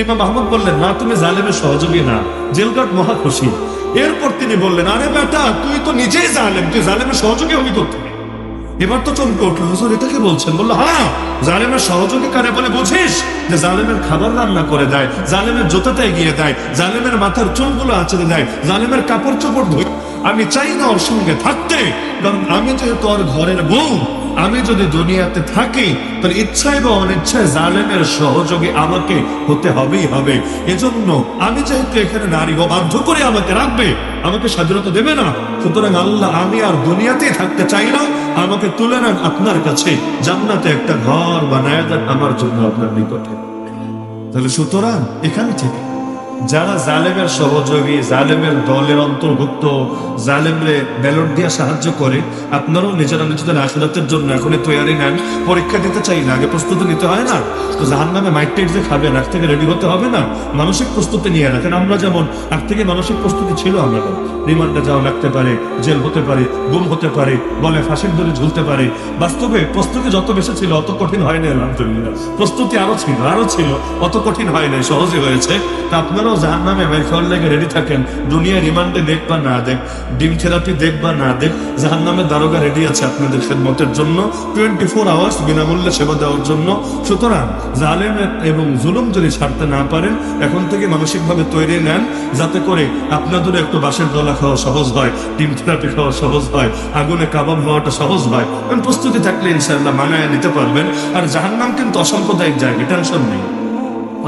ইমাম আহমদ বললেন, না তুমি জালেমের সহযোগী না। জেলগার্ড মহা খুশি। এরপর তিনি বললেন, আরে বেটা তুই তো নিজেই জালেম, তুই জালেমের সহযোগী হবি কোথায়? এবার তো চমকে উঠলো, হুজুর এটাকে বলছেন? বললো, হ্যাঁ, জালেমের সহযোগী কারে বলে বুঝিস? যে জালেমের খাবার রান্না করে দেয়, জালেমের জুতাটা এগিয়ে দেয়, জালেমের মাথার চুলগুলো আঁচড়ে দেয়, জালেমের কাপড় চোপড় ধুই। আমি চাই না ওর সঙ্গে থাকতে, কারণ আমি যেহেতু ওর ঘরের বউ, আমি যদি দুনিয়াতে থাকি তাহলে ইচ্ছায় বা অনিচ্ছায় জালেমের সহযোগী আমাকে হতে হবেই হবে। এজন্য আমি যেহেতু এখানে নারী, ও বাধ্য করে আমাকে রাখবে, আমাকে স্বাধীনতা দেবে না। সুতরাং আল্লাহ, আমি আর দুনিয়াতেই থাকতে চাই না, আমাকে তুলে নেন আপনার কাছে, জান্নাতে একটা ঘর বানায় দেন আমার জন্য আপনার নিকটে। তাহলে সুতরাং এখান থেকে যারা জালেমের সহযোগী, জালেমের দলের অন্তর্ভুক্ত, জালেমরে ব্যালট দিয়ে সাহায্য করে, আপনারাও নিজেরা নিজেদের আখিরাতের জন্য এখনই তৈরি নেন। পরীক্ষা দিতে চাই না, আগে প্রস্তুতি নিতে হয় না? তো জাহান্নামে মাইট টাইট যে খাবেন, আগ থেকে রেডি হতে হবে না? মানসিক প্রস্তুতি নিয়ে রাখেন। আমরা যেমন আগ থেকে মানসিক প্রস্তুতি ছিল, আমরা রিমান্ডে যাওয়া লাগতে পারে, জেল হতে পারে, গুম হতে পারে, বলে ফাঁসির দড়ি ঝুলতে পারে। বাস্তবে প্রস্তুতি যত বেশি ছিল অত কঠিন হয় না। আলহামদুলিল্লাহ, প্রস্তুতি আরো ছিল, অত কঠিন হয় নাই, সহজে হয়েছে। তা আপনারাও জাহান্নামে বের খাওয়ার লেগে রেডি থাকেন। দুনিয়া রিমান্ডে দেখ বা না দেখ, ডিম থেরাপি দেখ বা না দেখ, জাহান্নামের দারোগা রেডি আছে আপনাদের খেদমতের জন্য, 24 আওয়ার্স বিনামূল্যে সেবা দেওয়ার জন্য। সুতরাং জালেম এবং জুলুম যদি ছাড়তে না পারেন, এখন থেকে মানসিকভাবে তৈরি নেন, যাতে করে আপনাদের একটু বাঁশের দলা খাওয়া সহজ হয়, ডিম থেরাপি খাওয়া সহজ হয়, আগুনে কাবাব হওয়াটা সহজ হয়। প্রস্তুতি থাকলে ইনশাআল্লাহ মানায় নিতে পারবেন। আর জাহান্নাম কিন্তু অসাম্প্রদায়িক জায়গা, টেনশন নেই,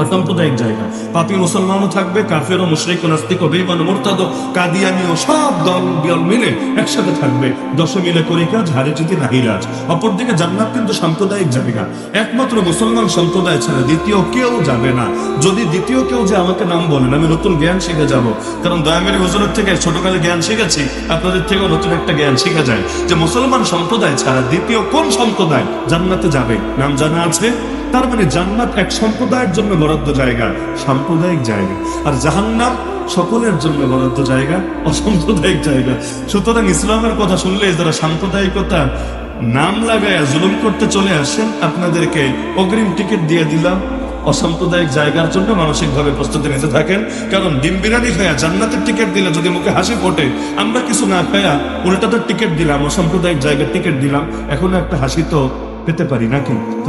অসাম্প্রদায়িক জায়গা। পাপী মুসলমানও থাকবে, কাফের ও মুশরিক ও নাস্তিক ও বেঈমান ও মুরতাদ ও কাদিয়ানী ও সব দল বিয়ল মিলে একসাথে থাকবে। দশে মিলে করি কাজ, হারে যদি নাহি রাজ। অপরদিকে জান্নাত কিন্তু সাম্প্রদায়িক জায়গা, একমাত্র মুসলমান সম্প্রদায় ছাড়া দ্বিতীয় কেউ যাবে না। যদি দ্বিতীয় কেউ যে আমাকে নাম বলেন, আমি নতুন জ্ঞান শিখে যাব। কারণ দয়ামের হুজুরের থেকে ছোটকালে জ্ঞান শিখেছি, আপনাদের থেকেও নতুন একটা জ্ঞান শিখা যায় যে মুসলমান সম্প্রদায় ছাড়া দ্বিতীয় কোন সম্প্রদায় জান্নাতে যাবে নাম জানা আছে? তার মানে জান্নাত এক সম্প্রদায়ের জন্য বরাদ্দ জায়গা, সাম্প্রদায়িক জায়গা, আর জাহান্নাম সকলের জন্য বরাদ্দ জায়গা, অসাম্প্রদায়িক জায়গা। সুতরাং ইসলামের কথা শুনলে যারা সাম্প্রদায়িকতা নাম লাগায় জুলুম করতে চলে আসেন, আপনাদেরকে অগ্রিম টিকিট দিয়ে দিলাম। অসাম্প্রদায়িক জায়গার জন্য মানসিকভাবে প্রস্তুতি নিতে থাকেন। কারণ ডিম বিরিয়ানি খায়া জান্নাতের টিকিট দিলে যদি মুখে হাসি ফোটে, আমরা কিছু না খায়া উল্টাতে টিকিট দিলাম, অসাম্প্রদায়িক জায়গার টিকিট দিলাম, এখনো একটা হাসি তো পেতে পারি নাকি? তো